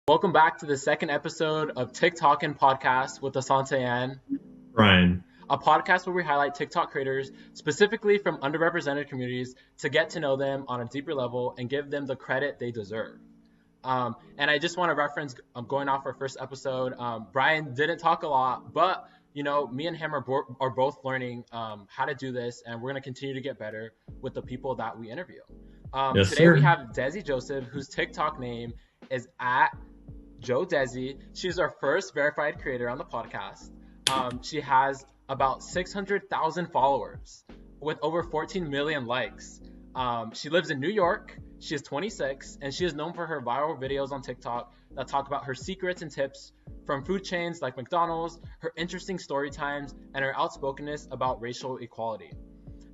Welcome back to the second episode of Tik Tock and Podcast with Asante and Ryan. A podcast where we highlight TikTok creators, specifically from underrepresented communities, to get to know them on a deeper level and give them the credit they deserve. And I just want to reference, going off our first episode, Brian didn't talk a lot, but me and him are both learning how to do this, and we're going to continue to get better with the people that we interview. Yes, today sir. we have Dessy Joseph, whose TikTok name is at Jodessy. She's our first verified creator on the podcast. She has about 600,000 followers with over 14 million likes. She lives in New York. She is 26, and she is known for her viral videos on TikTok that talk about her secrets and tips from food chains like McDonald's, her interesting story times, and her outspokenness about racial equality.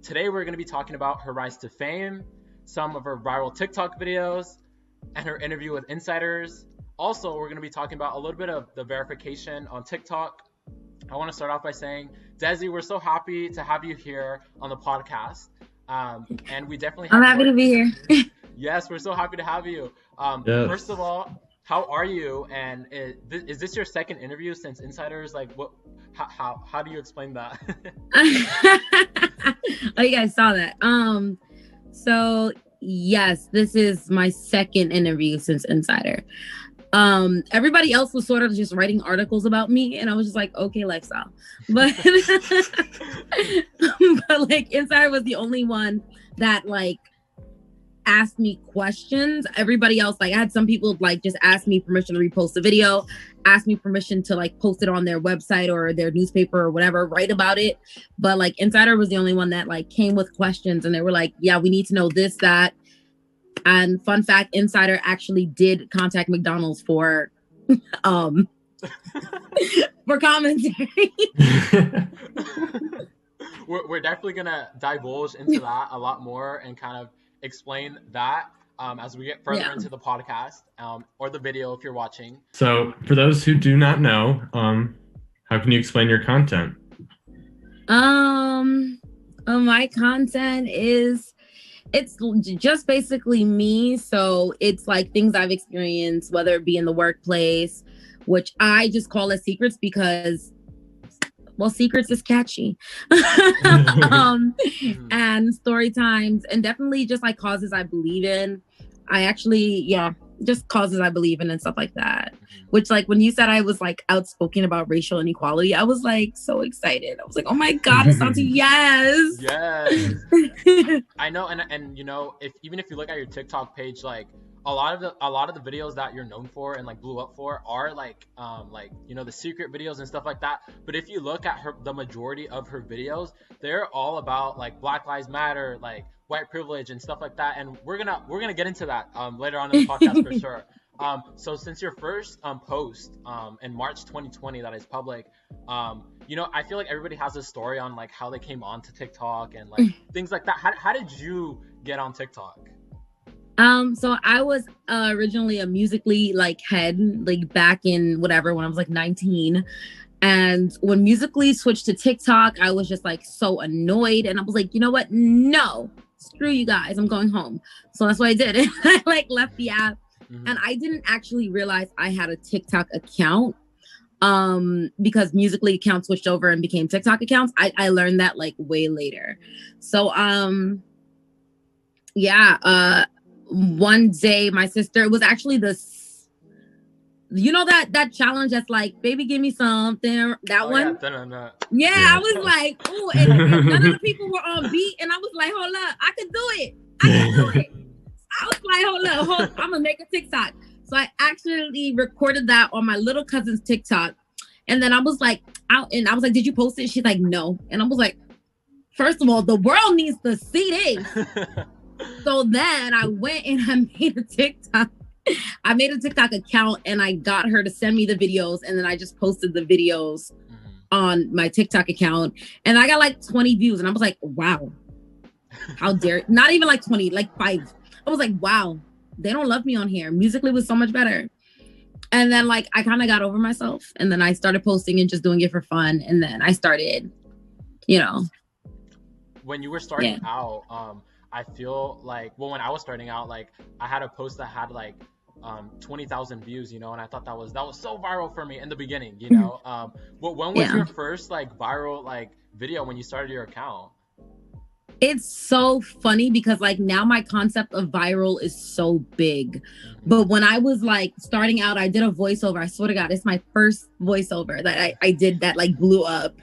Today, we're going to be talking about her rise to fame, some of her viral TikTok videos, and her interview with insiders. Also, we're going to be talking about a little bit of the verification on TikTok. I want to start off by saying, Dessy, we're so happy to have you here on the podcast. And we definitely have I'm happy to be here. Yes, we're so happy to have you. Yes. First of all, how are you? And is this your second interview since Insiders? Like, what? How do you explain that? Oh, you guys saw that. So yes, this is my second interview since Insider. Everybody else was sort of just writing articles about me, and I was just like, okay, lifestyle. But but like Insider was the only one that like asked me questions. Everybody else, like I had some people like just ask me permission to repost the video, ask me permission to like post it on their website or their newspaper or whatever, write about it. But like Insider was the only one that like came with questions, and they were like, yeah, we need to know this, that. And fun fact, Insider actually did contact McDonald's for for commentary. We're definitely gonna divulge into that a lot more and kind of explain that as we get further into the podcast or the video if you're watching. So for those who do not know, how can you explain your content? My content it's just basically me. So it's like things I've experienced, whether it be in the workplace, which I just call it secrets because, well, secrets is catchy. And story times, and definitely just like causes I believe in. I actually, just causes I believe in and stuff like that. Which, like, when you said I was like outspoken about racial inequality, I was like so excited. I was like, oh my God, Asante, yes. Yes. I know, and if you look at your TikTok page, like a lot of the videos that you're known for and like blew up for are like the secret videos and stuff like that. But if you look at the majority of her videos, they're all about like Black Lives Matter, like white privilege and stuff like that. And we're gonna get into that later on in the podcast for sure. So since your first post in March 2020 that is public, I feel like everybody has a story on like how they came on to TikTok and like things like that. How did you get on TikTok? So I was originally a Musical.ly like head, like back in whatever, when I was like 19. And when Musical.ly switched to TikTok, I was just like so annoyed. And I was like, you know what? No, screw you guys. I'm going home. So that's what I did. I like left the app. And I didn't actually realize I had a TikTok account because Musical.ly accounts switched over and became TikTok accounts. I learned that like way later. So one day my sister, it was actually this, that challenge that's like, baby, give me something, that one. Yeah, I was like, oh, and none of the people were on beat, and I was like, hold up, I could do it. I was like, hold up, I'm gonna make a TikTok. So I actually recorded that on my little cousin's TikTok, and then I was like, did you post it? She's like, no. And I was like, first of all, the world needs to see this. So then I went and I made a TikTok. I made a TikTok account, and I got her to send me the videos, and then I just posted the videos on my TikTok account, and I got like 20 views, and I was like, wow, how dare, not even like 20, like 5. I was like, wow, they don't love me on here. Musical.ly was so much better. And then like I kind of got over myself, and then I started posting and just doing it for fun, and then I started, when you were starting out, I feel like, well, when I was starting out, like I had a post that had like 20,000 views, you know, and I thought that was so viral for me in the beginning, you know. When was your first like viral like video when you started your account? It's so funny because like now my concept of viral is so big. But when I was like starting out, I did a voiceover. I swear to God, it's my first voiceover that I did that like blew up.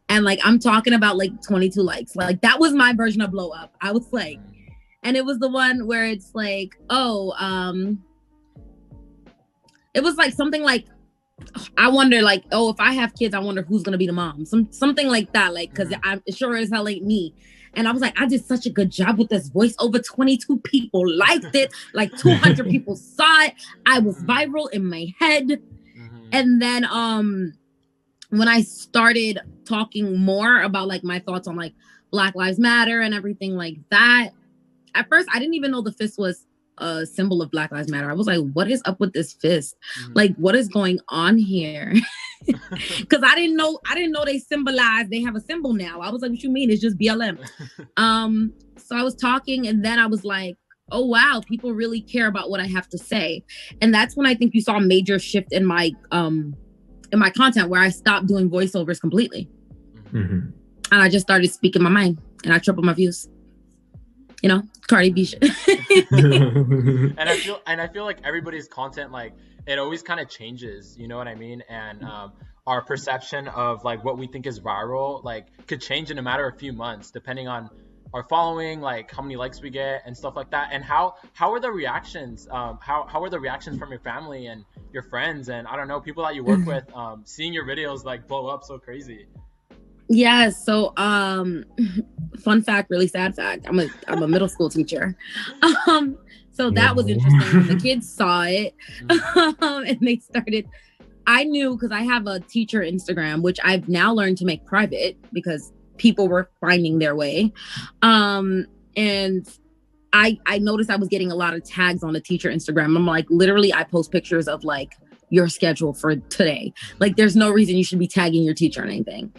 And like, I'm talking about like 22 likes. Like that was my version of blow up. I was like, and it was the one where it's like, it was like something like, I wonder like, oh, if I have kids, I wonder who's going to be the mom. Something like that. Like, cause I'm sure as hell ain't me. And I was like, I did such a good job with this voice. Over 22 people liked it. Like 200 people saw it. I was viral in my head. And then when I started talking more about like my thoughts on like Black Lives Matter and everything like that, at first I didn't even know the fist was a symbol of Black Lives Matter. I was like, what is up with this fist? Like, what is going on here? Because I didn't know they have a symbol now. I was like, what you mean? It's just BLM. So I was talking and then I was like, oh wow, people really care about what I have to say. And that's when I think you saw a major shift in my content, where I stopped doing voiceovers completely. And I just started speaking my mind and I tripled my views. You know, Cardi B shit. and I feel like everybody's content, like, it always kind of changes, you know what I mean? And our perception of like what we think is viral, like, could change in a matter of a few months, depending on our following, like how many likes we get and stuff like that. And how are the reactions? How are the reactions from your family and your friends and I don't know, people that you work with, seeing your videos like blow up so crazy? Yeah, so fun fact, really sad fact. I'm a middle school teacher. So that was interesting. The kids saw it and they started, I knew because I have a teacher Instagram, which I've now learned to make private because people were finding their way. And I noticed I was getting a lot of tags on the teacher Instagram. I'm like, literally, I post pictures of like your schedule for today. Like, there's no reason you should be tagging your teacher or anything.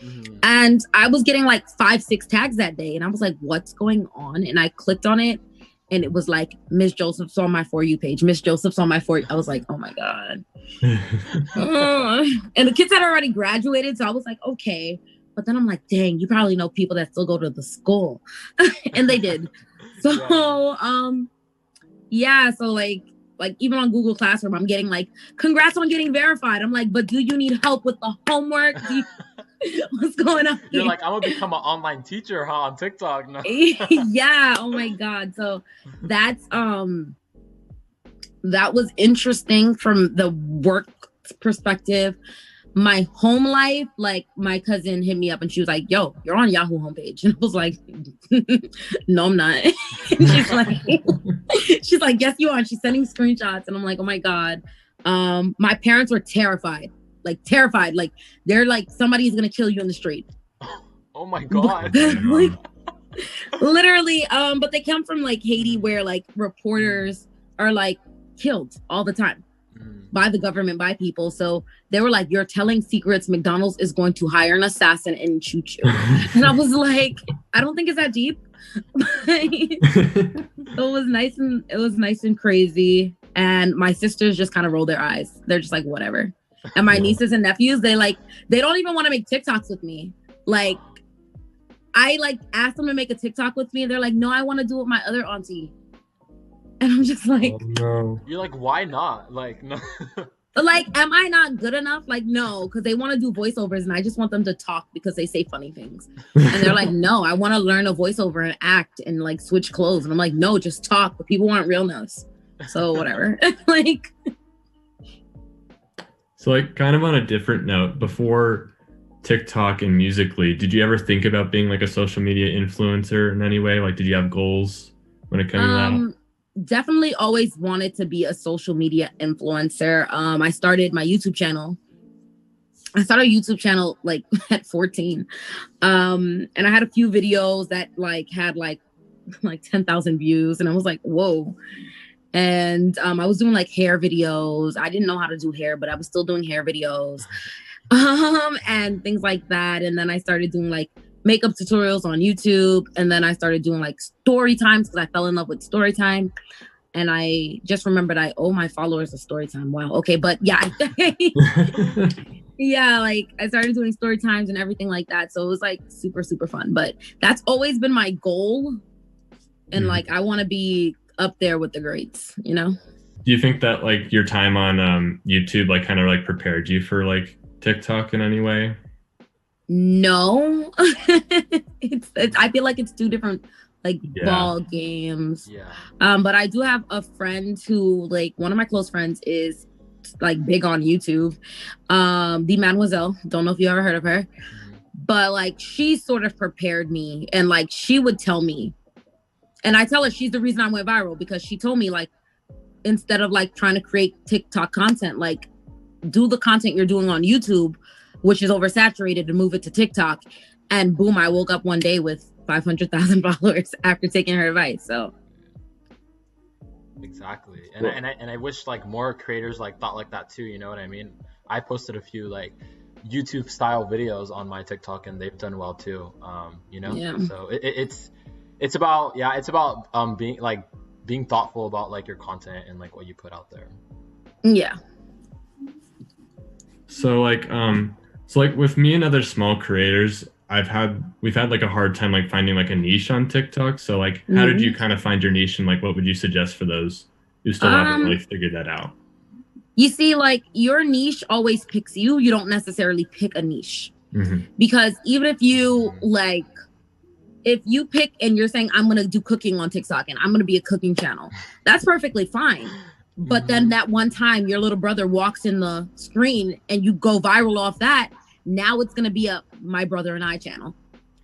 And I was getting like 5-6 tags that day. And I was like, what's going on? And I clicked on it. And it was like, Miss Joseph's on my For You page. Miss Joseph's on my For You. I was like, oh my God. And the kids had already graduated. So I was like, okay. But then I'm like, dang, you probably know people that still go to the school. And they did. So, so like even on Google Classroom, I'm getting like, congrats on getting verified. I'm like, but do you need help with the homework? What's going on here? You're like, I'm gonna become an online teacher, huh, on TikTok? No. Yeah, oh my God. So that's that was interesting from the work perspective. My home life, like, my cousin hit me up and she was like, yo, you're on Yahoo homepage. And I was like, no, I'm not. she's like, yes, you are. And she's sending screenshots. And I'm like, oh my God. My parents were terrified. Like, they're like, somebody's going to kill you in the street. Oh my God. Like, literally. But they come from like Haiti, where like reporters are like killed all the time. By the government, by people. So they were like, you're telling secrets. McDonald's is going to hire an assassin and shoot you. And I was like, I don't think it's that deep. It was nice and crazy. And my sisters just kind of roll their eyes. They're just like, whatever. And my nieces and nephews, they don't even want to make TikToks with me. Like, I like asked them to make a TikTok with me. And they're like, no, I want to do it with my other auntie. And I'm just like, oh, no. You're like, why not? Like, no. Like, am I not good enough? Like, no, because they want to do voiceovers and I just want them to talk because they say funny things. And they're like, no, I want to learn a voiceover and act and like switch clothes. And I'm like, no, just talk. But people want realness. So whatever. Like. So like, kind of on a different note, before TikTok and Musical.ly, did you ever think about being like a social media influencer in any way? Like, did you have goals when it came to that? Definitely always wanted to be a social media influencer. I started my YouTube channel. I started a YouTube channel like at 14. And I had a few videos that like had like 10,000 views. And I was like, whoa. And I was doing like hair videos. I didn't know how to do hair, but I was still doing hair videos and things like that. And then I started doing like makeup tutorials on YouTube. And then I started doing like story times because I fell in love with story time. And I just remembered I owe my followers a story time. Wow. Okay. But yeah, yeah, like I started doing story times and everything like that. So it was like super, super fun. But that's always been my goal. And like, I want to be up there with the greats, you know? Do you think that like your time on YouTube like kind of like prepared you for like TikTok in any way? No. it's I feel like it's two different like ball games. Yeah. But I do have a friend who, like, one of my close friends is like big on YouTube. The Mademoiselle. Don't know if you ever heard of her. But like she sort of prepared me, and like she would tell me, and I tell her she's the reason I went viral, because she told me like, instead of like trying to create TikTok content, like do the content you're doing on YouTube, which is oversaturated, and move it to TikTok. And boom, I woke up one day with 500,000 followers after taking her advice. So exactly. And I wish like more creators like thought like that too, you know what I mean? I posted a few like YouTube style videos on my TikTok, and they've done well too. You know? Yeah. So it's about being thoughtful about like your content and like what you put out there. Yeah. So like with me and other small creators, we've had like a hard time like finding like a niche on TikTok. So like how did you kind of find your niche, and like what would you suggest for those who still haven't really figured that out? You see, like your niche always picks you. You don't necessarily pick a niche. Because even if you like, if you pick and you're saying, I'm going to do cooking on TikTok and I'm going to be a cooking channel, that's perfectly fine. But then that one time your little brother walks in the screen and you go viral off that, now it's going to be a My Brother and I channel.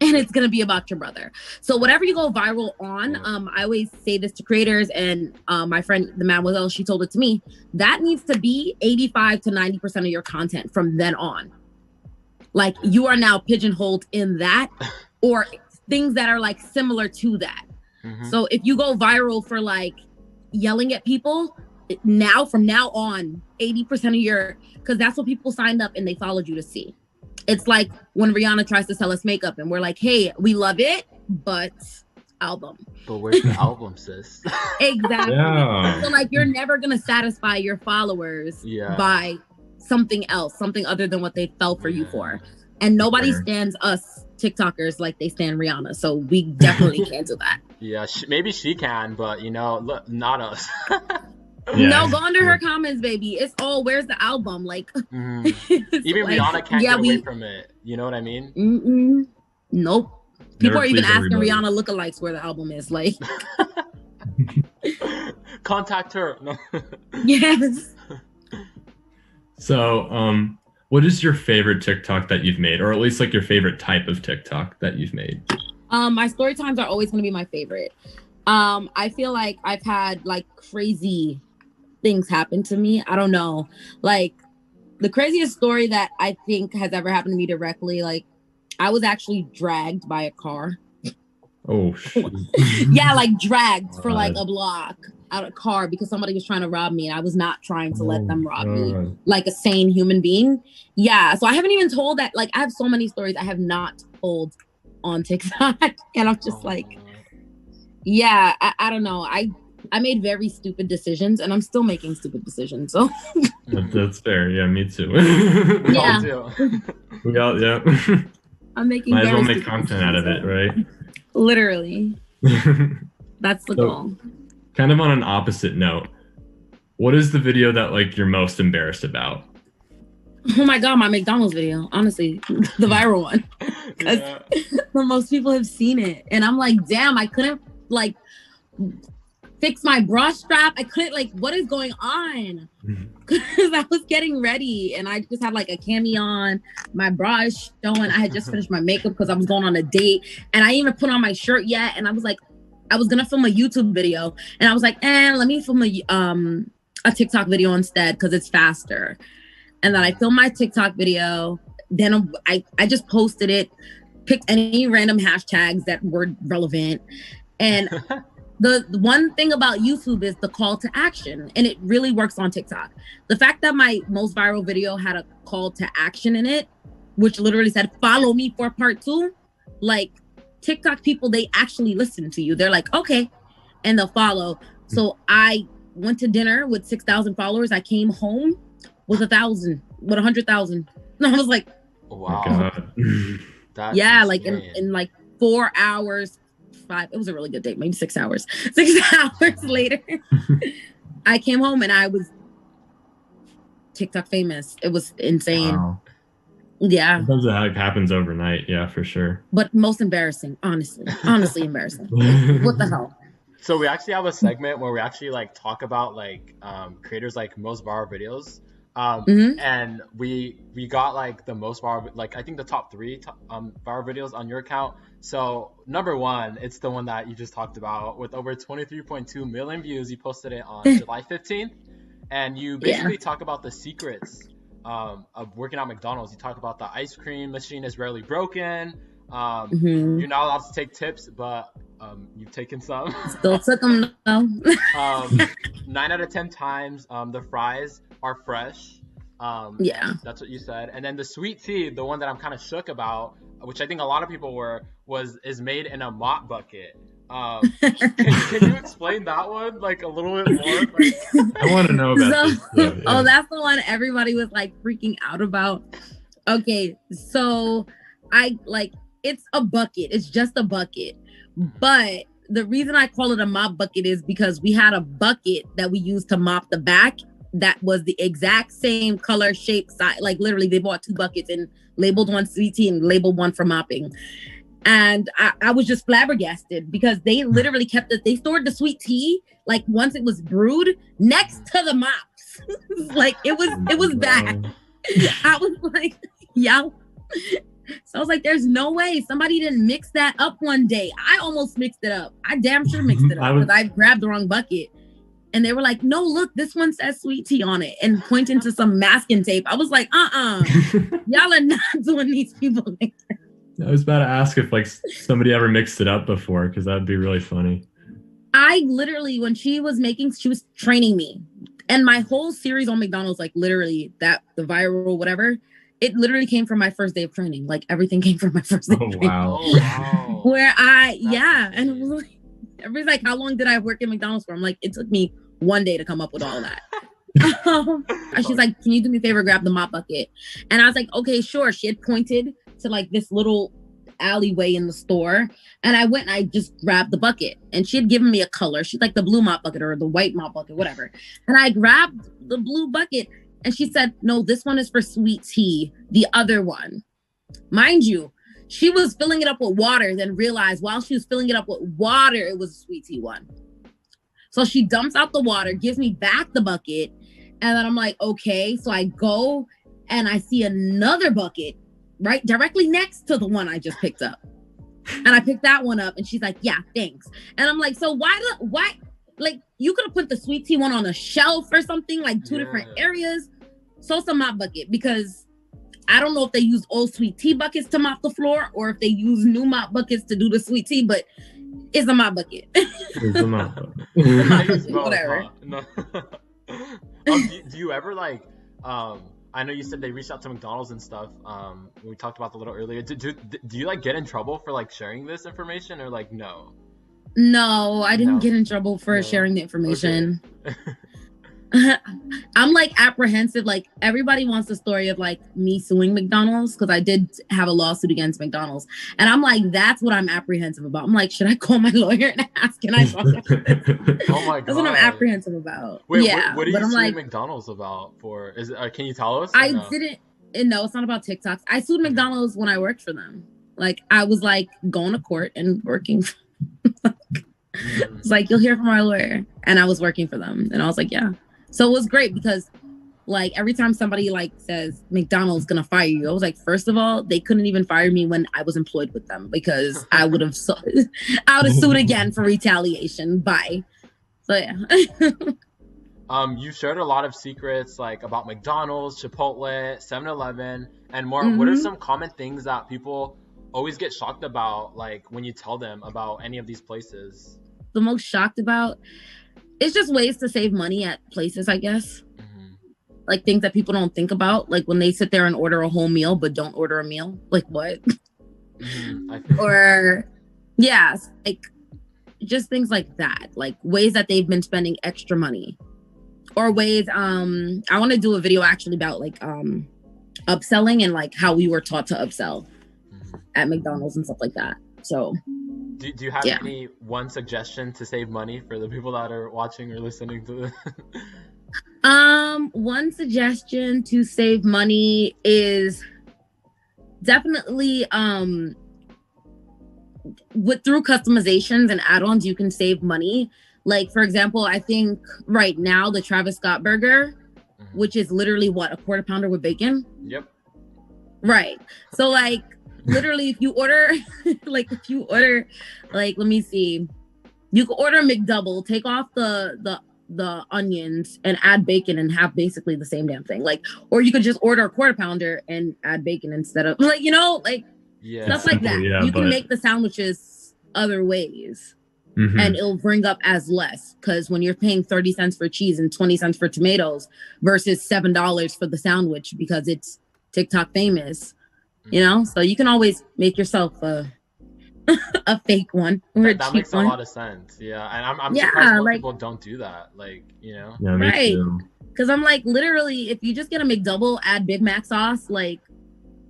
And it's going to be about your brother. So whatever you go viral on, I always say this to creators, and my friend, the Mademoiselle, she told it to me, that needs to be 85 to 90% of your content from then on. Like you are now pigeonholed in that, or things that are like similar to that. So if you go viral for like yelling at people, now from now on, 80% of your, because that's what people signed up and they followed you to see. It's like when Rihanna tries to sell us makeup and we're like, hey, we love it, but album. But where's the album, sis? Exactly. Yeah. So like you're never gonna satisfy your followers by something else, something other than what they fell for you for. And nobody stands us TikTokers like they stand Rihanna. So we definitely can't do that. Yeah, maybe she can, but you know, look, not us. No, go under her comments, baby. It's all, where's the album? Like, even like, Rihanna can't get away from it. You know what I mean? Nope. People are even asking Rihanna lookalikes where the album is. Like, contact her. No. Yes. So, what is your favorite TikTok that you've made, or at least like your favorite type of TikTok that you've made? My story times are always going to be my favorite. I feel like I've had like crazy things happen to me. I don't know. Like the craziest story that I think has ever happened to me directly, like I was actually dragged by a car. Oh shit. Yeah, like dragged for like a block out of a car because somebody was trying to rob me, and I was not trying to let them rob me like a sane human being. Yeah, so I haven't even told that. Like I have so many stories I have not told on TikTok, and I'm just like, yeah, I don't know. I made very stupid decisions, and I'm still making stupid decisions. So that's fair. Yeah, me too. Yeah. We all, yeah. I'm making. Might as well make content out of it, right? Literally. That's the goal. Kind of on an opposite note, what is the video that like you're most embarrassed about? Oh my God, my McDonald's video. Honestly, the viral one. Because the most people have seen it. And I'm like, damn, I couldn't like fix my bra strap. I couldn't, like, what is going on? Because I was getting ready and I just had like a cami on. My bra is showing. I had just finished my makeup because I was going on a date. And I didn't even put on my shirt yet. And I was like, I was going to film a YouTube video. And I was like, let me film a TikTok video instead because it's faster. And then I filmed my TikTok video. Then I just posted it, picked any random hashtags that were relevant. And the one thing about YouTube is the call to action, and it really works on TikTok. The fact that my most viral video had a call to action in it, which literally said, follow me for part 2, like TikTok people, they actually listen to you. They're like, okay, and they'll follow. So I went to dinner with 6,000 followers. I came home with 100,000. And I was like, wow. Yeah, like in like 4 hours, it was a really good date, maybe 6 hours. 6 hours later, I came home and I was TikTok famous. It was insane. Wow. Yeah. Sometimes it happens overnight. Yeah, for sure. But most embarrassing, honestly embarrassing. What the hell? So we actually have a segment where we actually like talk about like creators like most viral videos. And we got like the most viral, like I think the top 3 viral videos on your account. So number 1, it's the one that you just talked about with over 23.2 million views. You posted it on July 15th, and you basically talk about the secrets of working at McDonald's. You talk about the ice cream machine is rarely broken. You're not allowed to take tips, but you've taken some. Still took them though. 9 out of 10 times the fries are fresh. That's what you said. And then the sweet tea, the one that I'm kind of shook about, which I think a lot of people is made in a mop bucket. Can you explain that one like a little bit more? I want to know about this. Yeah. Oh, that's the one everybody was like freaking out about. Okay, so it's a bucket. It's just a bucket. But the reason I call it a mop bucket is because we had a bucket that we used to mop the back that was the exact same color, shape, size. Like literally they bought 2 buckets and labeled one sweet tea and labeled one for mopping. And I was just flabbergasted because they literally they stored the sweet tea, like once it was brewed, next to the mops. Like it was bad. I was like, yeah. So I was like, there's no way somebody didn't mix that up one day. I almost mixed it up. I damn sure mixed it up because I grabbed the wrong bucket. And they were like, no, look, this one says sweet tea on it, and pointing to some masking tape. I was like, y'all are not doing these people like that. I was about to ask if like somebody ever mixed it up before, because that'd be really funny. I literally, when she was training me, and my whole series on McDonald's, like literally the viral whatever, it literally came from my first day of training. Like everything came from my first day of training. Wow. Where and it was like, everybody's like, how long did I work at McDonald's for? I'm like, it took me 1 day to come up with all that. And she's like, can you do me a favor, grab the mop bucket? And I was like, okay, sure. She had pointed to like this little alleyway in the store, and I went and I just grabbed the bucket, and she had given me a color. She's like, the blue mop bucket or the white mop bucket, whatever. And I grabbed the blue bucket, and she said, no, this one is for sweet tea, the other one. Mind you, she was filling it up with water, then realized while she was filling it up with water, it was a sweet tea one. So she dumps out the water, gives me back the bucket, and then I'm like, okay. So I go and I see another bucket right directly next to the one I just picked up. And I picked that one up, and she's like, yeah, thanks. And I'm like, so why like you could have put the sweet tea one on a shelf or something, like 2 different areas. So it's a mop bucket, because I don't know if they use old sweet tea buckets to mop the floor or if they use new mop buckets to do the sweet tea, but it's a mop bucket. It's a mop bucket. Whatever. No. Do you ever like, I know you said they reached out to McDonald's and stuff. We talked about that a little earlier. Do you like get in trouble for like sharing this information, or like no? No, I didn't get in trouble for sharing the information. Okay. I'm like apprehensive. Like everybody wants the story of like me suing McDonald's, because I did have a lawsuit against McDonald's, and I'm like, that's what I'm apprehensive about. I'm like, should I call my lawyer and ask? Can I talk about this? Oh my god, that's what I'm apprehensive about. Wait, what are you suing like, McDonald's about for? Is it, can you tell us? I didn't. No, it's not about TikToks. I sued McDonald's when I worked for them. Like I was like going to court and working. It's like, you'll hear from my lawyer, and I was working for them, and I was like, yeah. So it was great because like every time somebody like says McDonald's gonna fire you, I was like, first of all, they couldn't even fire me when I was employed with them, because I would have sued again for retaliation. Bye. So yeah. You shared a lot of secrets like about McDonald's, Chipotle, 7-Eleven, and more. What are some common things that people always get shocked about, like when you tell them about any of these places? The most shocked about, it's just ways to save money at places, I guess. Like things that people don't think about, like when they sit there and order a whole meal but don't order a meal. Like what? Or yeah, like just things like that, like ways that they've been spending extra money, or ways. I want to do a video actually about like upselling and like how we were taught to upsell at McDonald's and stuff like that. So do you have any one suggestion to save money for the people that are watching or listening to this? One suggestion to save money is definitely through customizations and add-ons you can save money. Like, for example, I think right now the Travis Scott burger, which is literally what, a quarter pounder with bacon? Yep. Right. So like literally if you order like let me see, you can order a McDouble, take off the onions and add bacon and have basically the same damn thing. Like, or you could just order a quarter pounder and add bacon instead of, like, you know, like stuff like that. You can make the sandwiches other ways and it'll bring up as less, because when you're paying 30 cents for cheese and 20 cents for tomatoes versus $7 for the sandwich because it's TikTok famous, you know, so you can always make yourself a fake one or that makes a lot of sense. Yeah, and I'm surprised more people don't do that. Like, you know, right? Because I'm like, literally, if you just get a McDouble, add Big Mac sauce, like,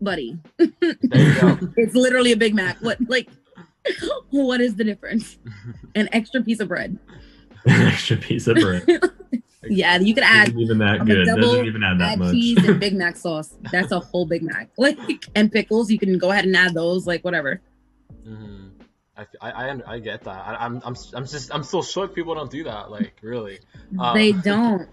buddy, there you go. It's literally a Big Mac. What is the difference? An extra piece of bread. An extra piece of bread. Yeah, you could add even that good. Doesn't even add that much. Cheese and Big Mac sauce. That's a whole Big Mac. Like, and pickles, you can go ahead and add those. Like, whatever. I get that. I'm still shook people don't do that. Like, really. They don't.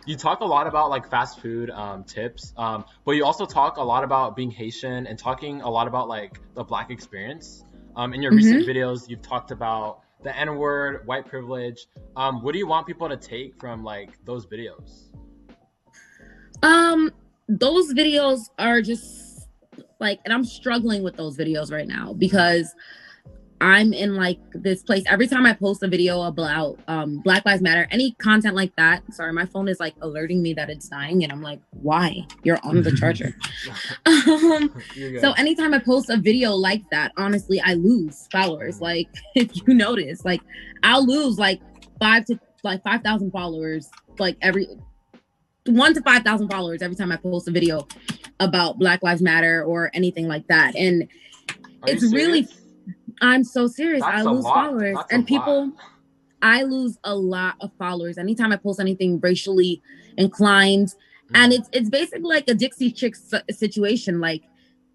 You talk a lot about like fast food tips, but you also talk a lot about being Haitian and talking a lot about like the Black experience. In your recent videos, you've talked about the N-word, white privilege. What do you want people to take from like those videos? Those videos are just like, and I'm struggling with those videos right now because I'm in like this place. Every time I post a video about Black Lives Matter, any content like that, sorry, my phone is like alerting me that it's dying, and I'm like, why? You're on the charger. So anytime I post a video like that, honestly, I lose followers. Like, if you notice, like, I'll lose like 5,000 followers, like every 1 to 5,000 followers every time I post a video about Black Lives Matter or anything like that. And it's really, I'm so serious. I lose followers. And people, I lose a lot of followers anytime I post anything racially inclined. And it's basically like a Dixie Chicks situation. Like,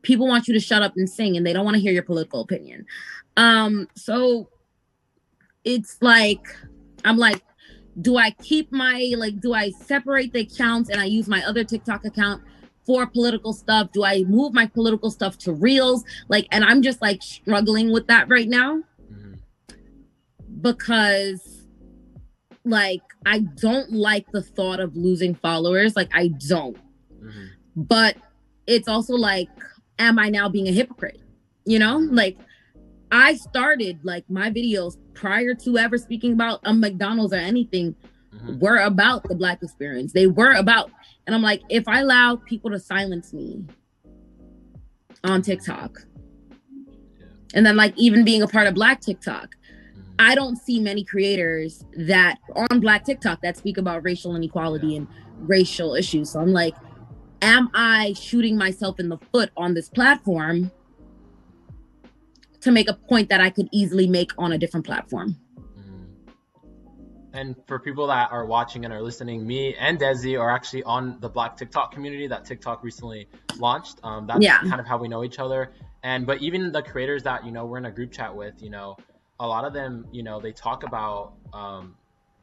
people want you to shut up and sing and they don't want to hear your political opinion. So it's like, I'm like, do I keep do I separate the accounts and I use my other TikTok account for political stuff? Do I move my political stuff to Reels? Like, and I'm just like struggling with that right now because like, I don't like the thought of losing followers. Like, I don't, but it's also like, am I now being a hypocrite? You know, like, I started like my videos prior to ever speaking about a McDonald's or anything were about the Black experience. They were about, and I'm like, if I allow people to silence me on TikTok, and then like even being a part of Black TikTok, I don't see many creators that on Black TikTok that speak about racial inequality and racial issues. So I'm like, am I shooting myself in the foot on this platform to make a point that I could easily make on a different platform? And for people that are watching and are listening, me and Dessy are actually on the Black TikTok community that TikTok recently launched. That's kind of how we know each other. But even the creators that, you know, we're in a group chat with, you know, a lot of them, you know, they talk about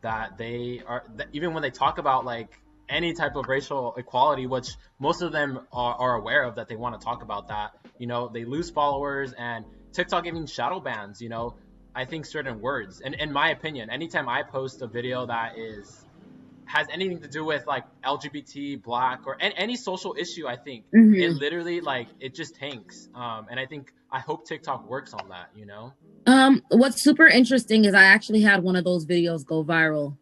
that they are, even when they talk about like any type of racial equality, which most of them are aware of, that they want to talk about that, you know, they lose followers, and TikTok even shadow bans, you know, I think certain words. And in my opinion, anytime I post a video that has anything to do with like LGBT, Black, or any social issue, I think it literally like it just tanks. And I hope TikTok works on that, you know? What's super interesting is I actually had one of those videos go viral.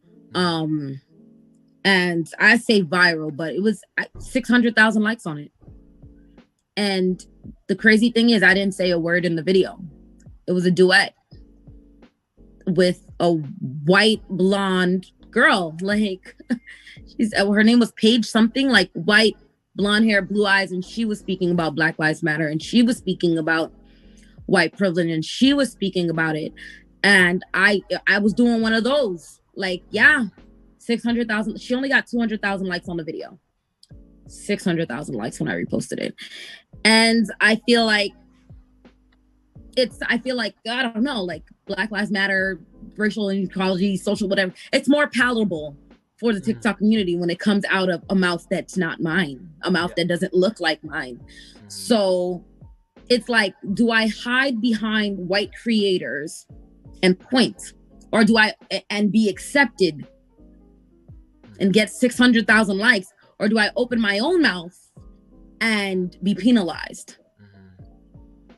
And I say viral, but it was 600,000 likes on it. And the crazy thing is I didn't say a word in the video. It was a duet. with a white blonde girl. Like, her name was Paige something, like white, blonde hair, blue eyes, and she was speaking about Black Lives Matter, and she was speaking about white privilege, and she was speaking about it. And I was doing one of those. Like, yeah, 600,000. She only got 200,000 likes on the video. 600,000 likes when I reposted it. And I feel like I don't know, like Black Lives Matter, racial inequality, social, whatever. It's more palatable for the TikTok community when it comes out of a mouth that's not mine, a mouth that doesn't look like mine. So it's like, do I hide behind white creators and point, or do I and be accepted and get 600,000 likes, or do I open my own mouth and be penalized?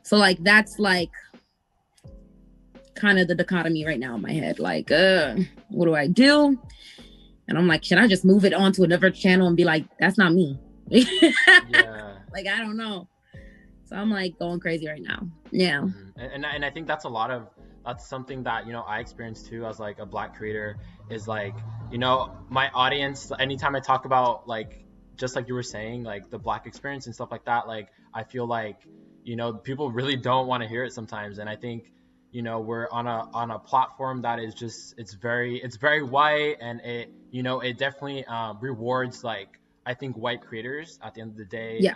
So like, that's like kind of the dichotomy right now in my head. Like, what do I do? And I'm like, should I just move it on to another channel and be like, that's not me? Like, I don't know. So I'm like going crazy right now. Yeah. And I think that's something that, you know, I experienced too as like a Black creator, is like, you know, my audience, anytime I talk about like, just like you were saying, like the Black experience and stuff like that, like I feel like, you know, people really don't want to hear it sometimes. And I think, you know, we're on a platform that is just, it's very white, and it, you know, it definitely rewards, like, I think white creators at the end of the day.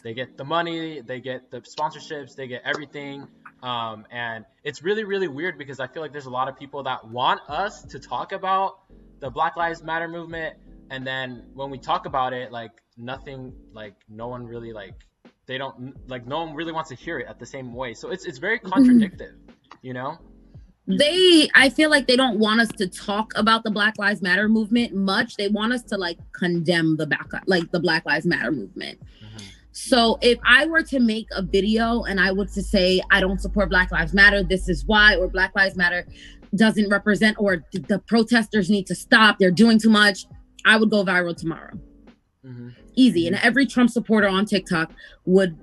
They get the money, they get the sponsorships, they get everything. And it's really, really weird, because I feel like there's a lot of people that want us to talk about the Black Lives Matter movement, and then when we talk about it, like nothing, like no one really, like they don't, like no one really wants to hear it at the same way. So it's very contradictory, you know? I feel like they don't want us to talk about the Black Lives Matter movement much. They want us to like condemn the Black Lives Matter movement. So if I were to make a video and I was to say, I don't support Black Lives Matter, this is why, or Black Lives Matter doesn't represent, or the protesters need to stop, they're doing too much, I would go viral tomorrow. Easy. And every Trump supporter on TikTok would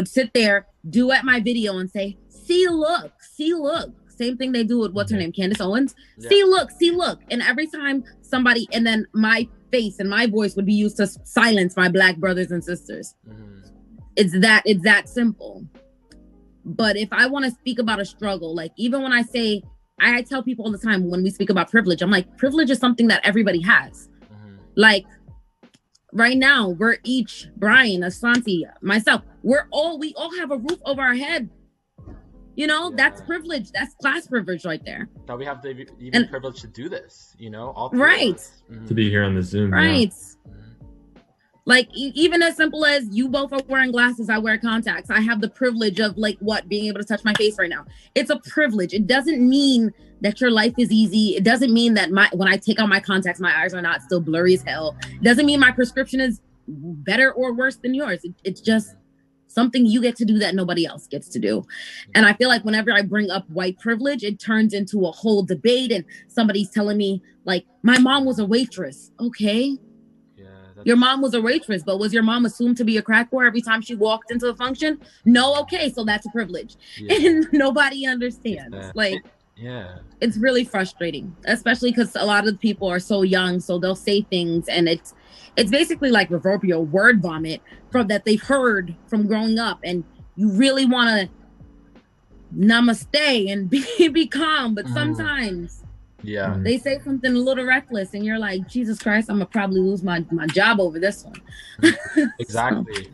sit there, duet my video and say, see, look. Same thing they do with, what's her name, Candace Owens. See, look. And every time somebody, and then my face and my voice would be used to silence my Black brothers and sisters. It's that simple. But if I want to speak about a struggle, like even when I tell people all the time when we speak about privilege, I'm like, privilege is something that everybody has. Like right now, we're each, Brian, Asante, myself, we all have a roof over our head. You know, that's privilege. That's class privilege right there. That we have the even privilege to do this, you know, all three right. of us. To be here on the Zoom. Right. Like even as simple as you both are wearing glasses, I wear contacts. I have the privilege of being able to touch my face right now. It's a privilege. It doesn't mean that your life is easy. It doesn't mean that when I take out my contacts, my eyes are not still blurry as hell. It doesn't mean my prescription is better or worse than yours. It's just something you get to do that nobody else gets to do. And I feel like whenever I bring up white privilege, it turns into a whole debate, and somebody's telling me like, my mom was a waitress. Okay. Your mom was a waitress, but was your mom assumed to be a crack whore every time she walked into a function? No. Okay. So that's a privilege. And nobody understands. It's really frustrating, especially because a lot of the people are so young. So they'll say things, and it's basically like reverberant word vomit from that they've heard from growing up. And you really want to namaste and be calm. But sometimes they say something a little reckless, and you're like, Jesus Christ, I'm gonna probably lose my job over this one. Exactly.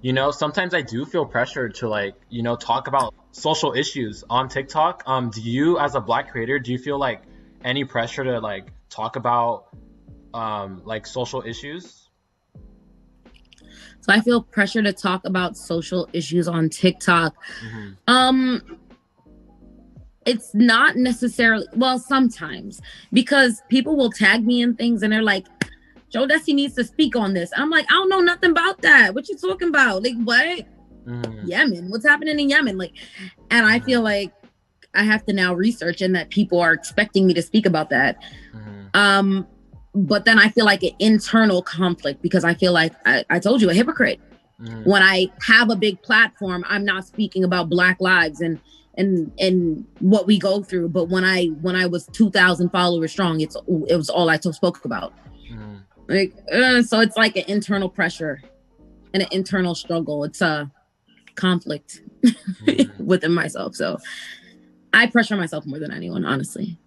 You know, sometimes I do feel pressure to like, you know, talk about social issues on TikTok. Do you, as a Black creator, do you feel like any pressure to like talk about like social issues? So I feel pressure to talk about social issues on TikTok. It's not necessarily, well, sometimes, because people will tag me in things and they're like, Jodessy needs to speak on this. I'm like, I don't know nothing about that. What you talking about? Like, what? Yemen? What's happening in Yemen? Like, and I feel like I have to now research, and that people are expecting me to speak about that. But then I feel like an internal conflict, because I feel like I told you, a hypocrite. When I have a big platform, I'm not speaking about Black lives and and what we go through. But when I was 2,000 followers strong, it was all I spoke about. Like, so it's like an internal pressure and an internal struggle. It's a conflict within myself. So I pressure myself more than anyone, honestly.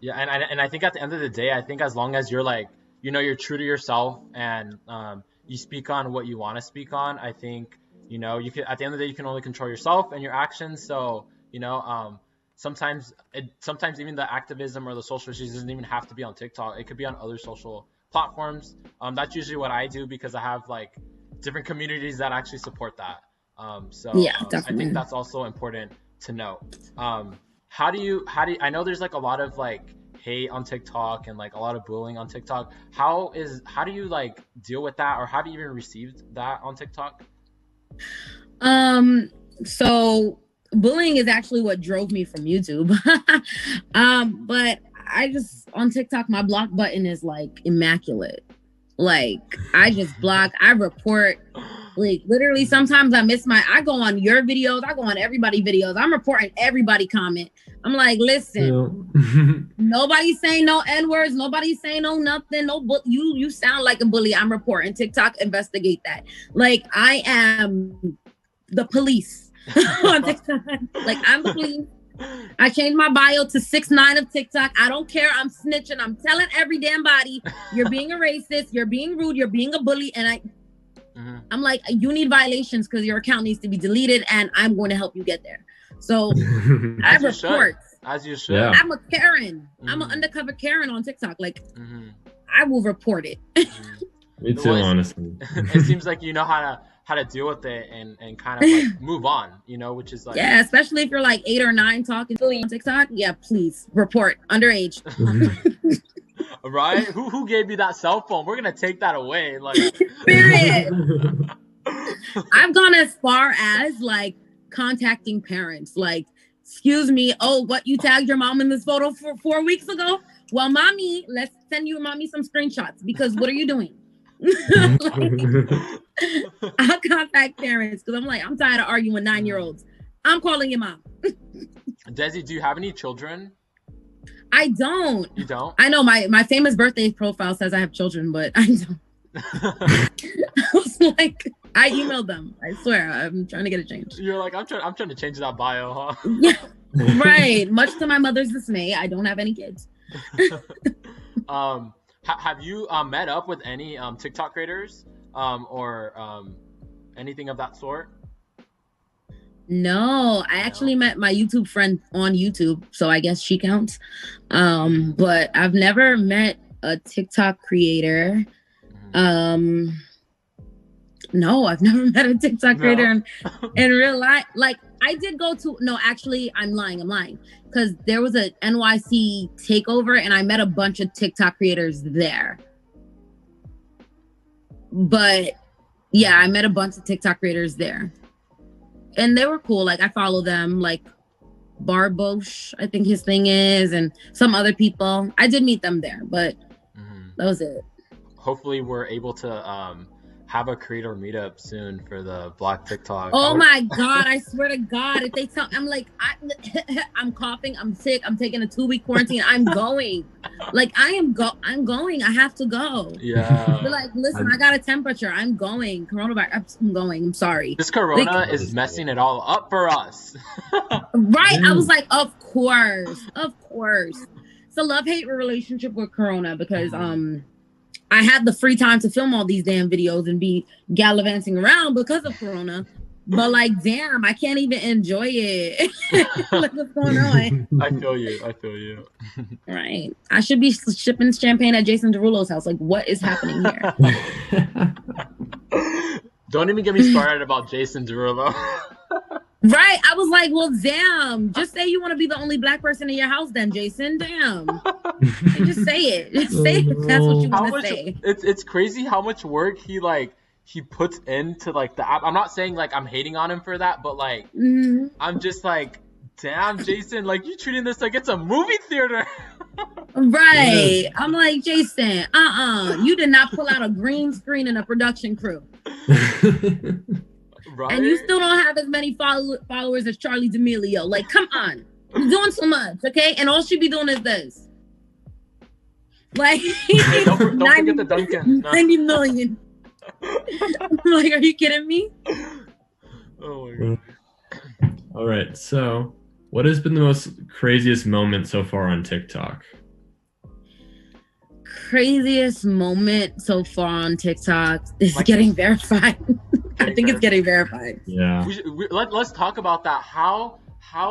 Yeah, and I think at the end of the day, I think as long as you're like, you're true to yourself and you speak on what you want to speak on, I think, you can, at the end of the day, you can only control yourself and your actions. So, sometimes even the activism or the social issues doesn't even have to be on TikTok. It could be on other social platforms. That's usually what I do because I have like different communities that actually support that. I think that's also important to know. How do you I know there's like a lot of like hate on TikTok and like a lot of bullying on TikTok. How do you like deal with that, or have you even received that on TikTok? So bullying is actually what drove me from YouTube. But I just, on TikTok, my block button is like immaculate. Like I just block, I report, like literally sometimes I go on your videos, I go on everybody's videos. I'm reporting everybody comment. I'm like, listen, nobody's saying no N-words, nobody's saying no nothing, you sound like a bully. I'm reporting. TikTok, investigate that. Like I am the police on TikTok. Like I'm the police. I changed my bio to 6'9" of TikTok. I don't care. I'm snitching. I'm telling every damn body, you're being a racist, you're being rude, you're being a bully. And I'm like, you need violations because your account needs to be deleted, and I'm going to help you get there. So I report. As you should. Yeah. I'm a Karen. I'm an undercover Karen on TikTok. Like, I will report it. Me too, honestly. It seems like you know how to deal with it and kind of like move on, which is like, yeah, especially if you're like 8 or 9 talking on TikTok. Yeah, please report underage. Right? Who gave you that cell phone? We're gonna take that away. Like, period. I've gone as far as like contacting parents. Like, excuse me, what, you tagged your mom in this photo for 4 weeks ago? Well, mommy, let's send you mommy some screenshots because what are you doing? I'll contact parents because I'm like, I'm tired of arguing 9-year-olds. I'm calling your mom. Dessy, do you have any children? I don't. You don't? I know my famous birthday profile says I have children, but I don't. I was like, I emailed them. I swear, I'm trying to get it changed. You're like, I'm trying to change that bio, huh? Yeah, right. Much to my mother's dismay, I don't have any kids. Have you met up with any TikTok creators or anything of that sort? No, I actually met my YouTube friend on YouTube, so I guess she counts. But I've never met a TikTok creator. No, I've never met a TikTok creator in real life. Like I did go to, no, actually I'm lying. Because there was a NYC takeover and I met a bunch of TikTok creators there. But yeah, I met a bunch of TikTok creators there. And they were cool. Like I follow them, like Barbosh, I think his thing is, and some other people. I did meet them there, but that was it. Hopefully we're able to have a creator meetup soon for the Black TikTok. Oh my God, I swear to God, if they tell, I'm like, I'm coughing, I'm sick, I'm taking a 2-week quarantine, I'm going. Like I'm going, I have to go. Yeah. But like, listen, I got a temperature, I'm going. Coronavirus, I'm going, I'm sorry. This corona is messing it all up for us. Right, I was like, of course. It's a love-hate relationship with corona because, I had the free time to film all these damn videos and be gallivanting around because of corona. But like, damn, I can't even enjoy it. Like, what's going on? I feel you. Right. I should be shipping champagne at Jason Derulo's house. Like, what is happening here? Don't even get me started about Jason Derulo. Right. I was like, well, damn. Just say you want to be the only Black person in your house then, Jason. Damn. Just say it. Just say it. That's what you want to say. It's crazy how much work he puts into like the app. I'm not saying like I'm hating on him for that, but like I'm just like, damn, Jason, like you treating this like it's a movie theater. Right. I'm like, Jason, you did not pull out a green screen and a production crew. Right? And you still don't have as many followers as Charlie D'Amelio. Like, come on. You're doing so much, okay? And all she be doing is this. Like, hey, don't forget the Duncan. 90 million. Like, are you kidding me? Oh my god. All right, so what has been the most craziest moment so far on TikTok? Craziest moment so far on TikTok is getting verified. I think it's getting verified. Yeah. Let's talk about that. How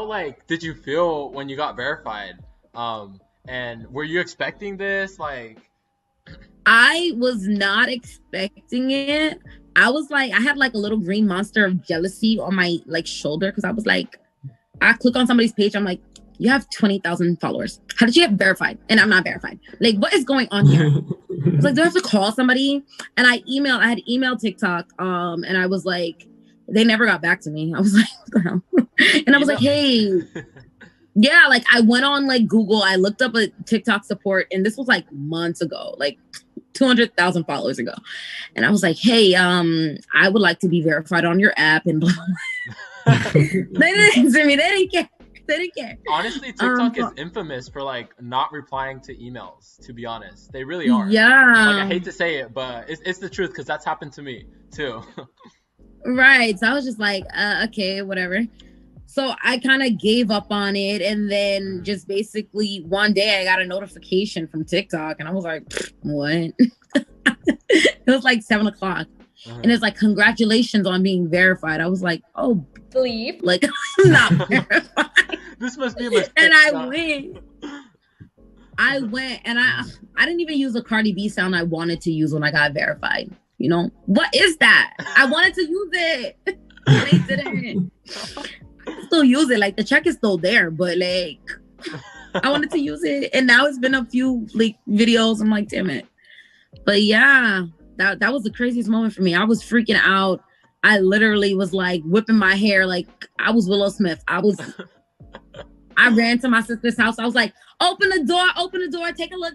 like did you feel when you got verified? And were you expecting this? Like, I was not expecting it. I was like, I had like a little green monster of jealousy on my like shoulder because I was like, I click on somebody's page, I'm like, you have 20,000 followers. How did you get verified? And I'm not verified. Like, what is going on here? I was like, do I have to call somebody? And I had emailed TikTok, and I was like, they never got back to me. I was like, what the hell? And I was like, hey, yeah, like I went on like Google, I looked up a TikTok support, and this was like months ago, like 200,000 followers ago. And I was like, hey, I would like to be verified on your app and blah. They didn't answer me. They didn't care. They didn't care. Honestly, TikTok is infamous for like not replying to emails, to be honest. They really are. Yeah. Like, I hate to say it, but it's the truth because that's happened to me too. Right. So I was just like, okay, whatever. So I kind of gave up on it. And then just basically one day I got a notification from TikTok and I was like, what? It was like 7:00. Uh-huh. And it's like, congratulations on being verified. I was like, oh, bleep. Like, I'm not verified. This must be a mistake. And I went and I didn't even use the Cardi B sound I wanted to use when I got verified. You know, what is that? I wanted to use it. They didn't. I still use it. Like, the check is still there, but like, I wanted to use it. And now it's been a few like videos. I'm like, damn it. But yeah, that was the craziest moment for me. I was freaking out. I literally was like whipping my hair like I was Willow Smith. I ran to my sister's house. I was like, open the door, take a look.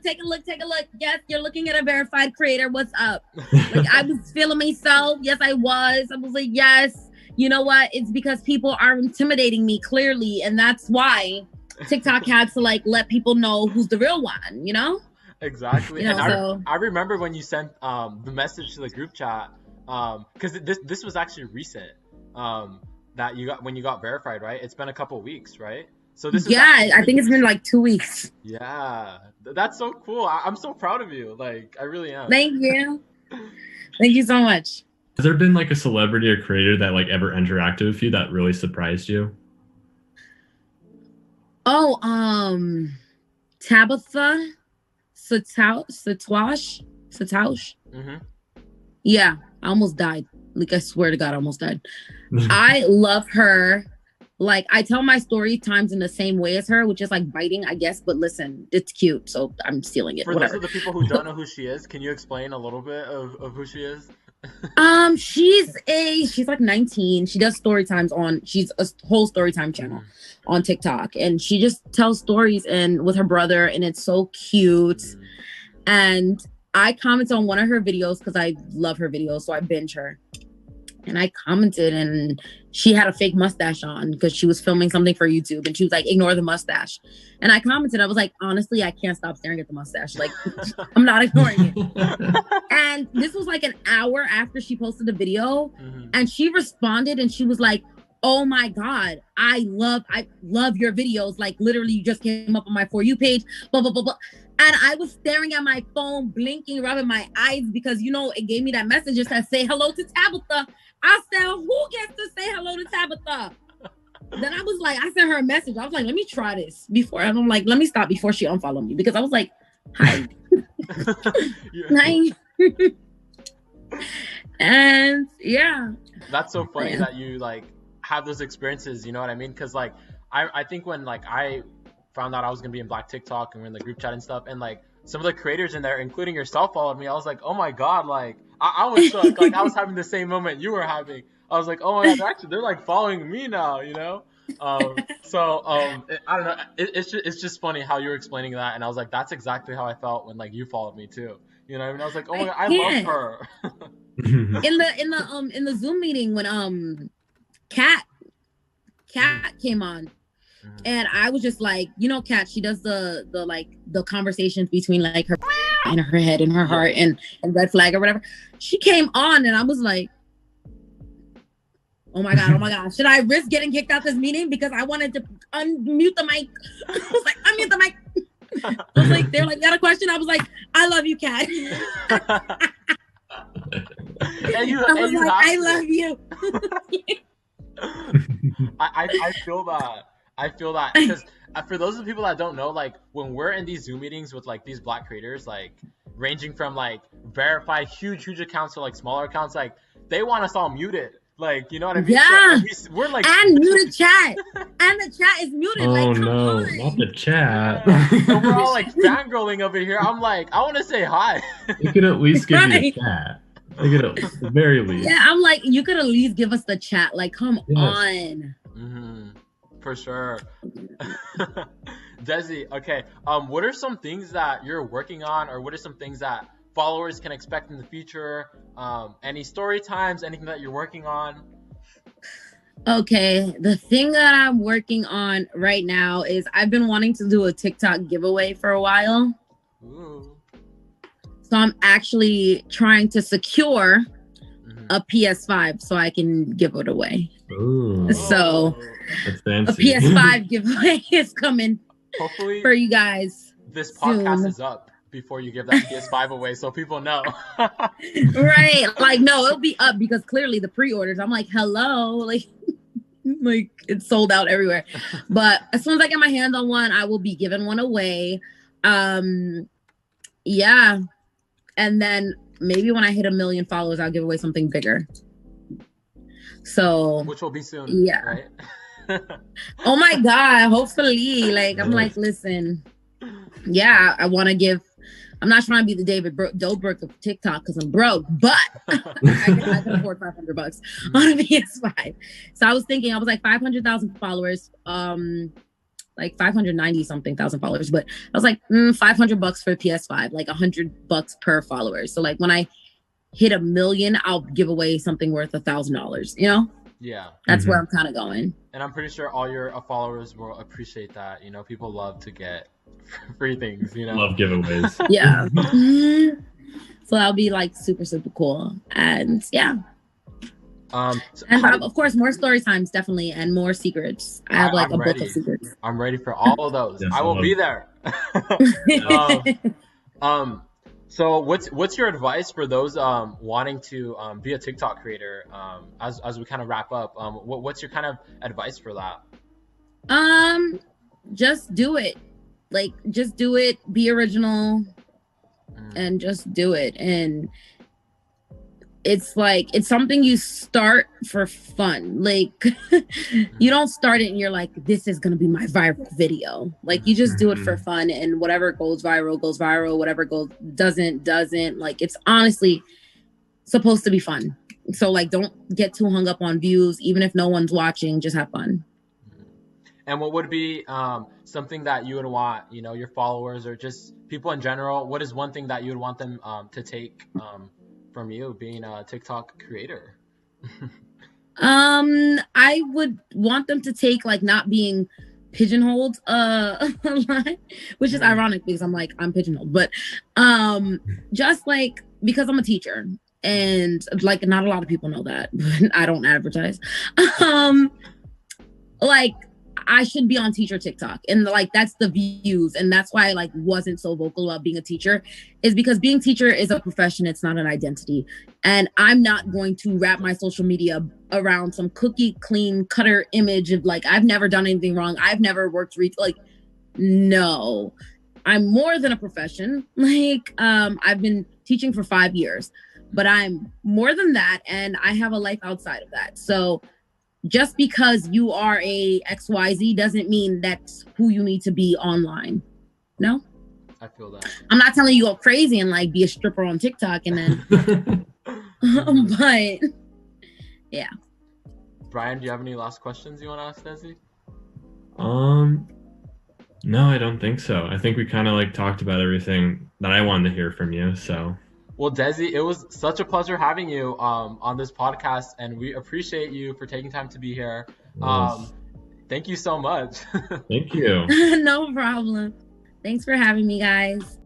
Yes, you're looking at a verified creator. What's up? Like, I was feeling myself. Yes, I was. I was like, yes. You know what? It's because people are intimidating me clearly. And that's why TikTok had to like let people know who's the real one, you know? Exactly. You know, and I remember when you sent the message to the group chat, because this was actually recent, that you got when you got verified, right? It's been a couple weeks, right? So this is I think it's been like 2 weeks. Yeah, that's so cool. I'm so proud of you. Like, I really am. Thank you. Thank you so much. Has there been like a celebrity or creator that like ever interacted with you that really surprised you? Oh, Tabitha Sataush. Mm-hmm. Yeah, I almost died. Like, I swear to God, I almost died. I love her. Like, I tell my story times in the same way as her, which is like biting, I guess. But listen, it's cute, so I'm stealing it. For whatever. those of the people who don't know who she is, can you explain a little bit of who she is? She's like 19. She does story times she's a whole story time channel on TikTok, and she just tells stories and with her brother, and it's so cute. And I commented on one of her videos because I love her videos, so I binge her. And I commented, and she had a fake mustache on because she was filming something for YouTube, and she was like, ignore the mustache. And I commented, I was like, honestly, I can't stop staring at the mustache. Like, I'm not ignoring it. And this was like an hour after she posted the video, and she responded, and she was like, oh my God, I love your videos. Like, literally, you just came up on my For You page, blah, blah, blah, blah. And I was staring at my phone, blinking, rubbing my eyes because, you know, it gave me that message that said, say hello to Tabitha. I said, who gets to say hello to Tabitha? Then I sent her a message. I was like, let me try this before. And I'm like, let me stop before she unfollowed me because I was like, hi. Hi. And yeah. That's so funny that you like have those experiences, you know what I mean? Because like, I think when like I found out I was gonna be in Black TikTok and we're in the group chat and stuff, and like some of the creators in there, including yourself, followed me. I was like, oh my God, like I was shocked. Like, I was having the same moment you were having. I was like, oh my God, they're like following me now, you know? I don't know. It's just funny how you were explaining that, and I was like, that's exactly how I felt when like you followed me too. You know what I mean? I was like, oh my God, I love her. in the Zoom meeting when Kat came on. And I was just like, you know, Kat, she does the like the conversations between like her and her head and her heart and red flag or whatever. She came on and I was like, oh my God. Should I risk getting kicked out this meeting? Because I wanted to unmute the mic. I was like, unmute the mic. I was like, they're like, got a question? I was like, I love you, Kat. I love you. I feel that. I feel that because for those of the people that don't know, like when we're in these Zoom meetings with like these Black creators, like ranging from like verified huge accounts to like smaller accounts, like they want us all muted. Like, you know what I mean? Yeah. So we're like and muted chat. And the chat is muted. Oh like, no, on. not the chat. So we're all like fangirling over here. I'm like, I want to say hi. You could at least give me the chat. At the very least. Yeah, I'm like, you could at least give us the chat. Like, come on. Mm-hmm. For sure. Dessy, okay. What are some things that you're working on, or what are some things that followers can expect in the future? Any story times, anything that you're working on? Okay, the thing that I'm working on right now is I've been wanting to do a TikTok giveaway for a while. Ooh. So I'm actually trying to secure a PS5 so I can give it away. Ooh. So That's a fancy. PS5 giveaway is coming. Hopefully for you guys. This podcast soon. Is up before you give that PS5 away, so people know. Right. Like, no, it'll be up because clearly the pre-orders, I'm like, hello, like it's sold out everywhere. But as soon as I get my hands on one, I will be giving one away. Yeah. And then maybe when I hit 1 million followers, I'll give away something bigger. So which will be soon. Yeah. Right? Oh my God, hopefully. Like, I'm like, listen, yeah, I want to give. I'm not trying to be the David Dobrik of TikTok because I'm broke, but I can afford $500 on a PS5. So I was thinking, I was like 500,000 followers, like 590 something thousand followers, but I was like $500 for PS5, like $100 per follower. So like when I hit 1 million, I'll give away something worth $1,000. You know? Yeah. That's where I'm kind of going. And I'm pretty sure all your followers will appreciate that. You know, people love to get free things, you know? Love giveaways. Yeah. So that'll be like super, super cool. And yeah. Of course, more story times, definitely, and more secrets. I have like a book of secrets. I'm ready for all of those. Yes, I will be there. So what's your advice for those wanting to be a TikTok creator? As we kind of wrap up, what's your kind of advice for that? Just do it. Like, just do it. Be original, and just do it. And it's like, it's something you start for fun. Like, you don't start it and you're like, this is gonna be my viral video. Like, you just do it for fun, and whatever goes viral goes viral. Whatever doesn't. Like, it's honestly supposed to be fun. So like, don't get too hung up on views. Even if no one's watching, just have fun. And what would be something that you would want, you know, your followers or just people in general? What is one thing that you would want them to take from you being a TikTok creator? I would want them to take like not being pigeonholed a lot, which is ironic because I'm pigeonholed, but just like, because I'm a teacher and like not a lot of people know that, but I don't advertise. Like, I should be on teacher TikTok, and like that's the views, and that's why I like wasn't so vocal about being a teacher, is because being teacher is a profession, it's not an identity, and I'm not going to wrap my social media around some cookie clean cutter image of like I've never done anything wrong, I've never worked like, no, I'm more than a profession. Like I've been teaching for 5 years, but I'm more than that, and I have a life outside of that. So just because you are a XYZ doesn't mean that's who you need to be online. No? I feel that. I'm not telling you go crazy and like be a stripper on TikTok and then but yeah. Brian, do you have any last questions you want to ask Dessy? No, I don't think so. I think we kind of like talked about everything that I wanted to hear from you. So Well, Dessy, it was such a pleasure having you on this podcast, and we appreciate you for taking time to be here. Thank you so much. Thank you. No problem. Thanks for having me, guys.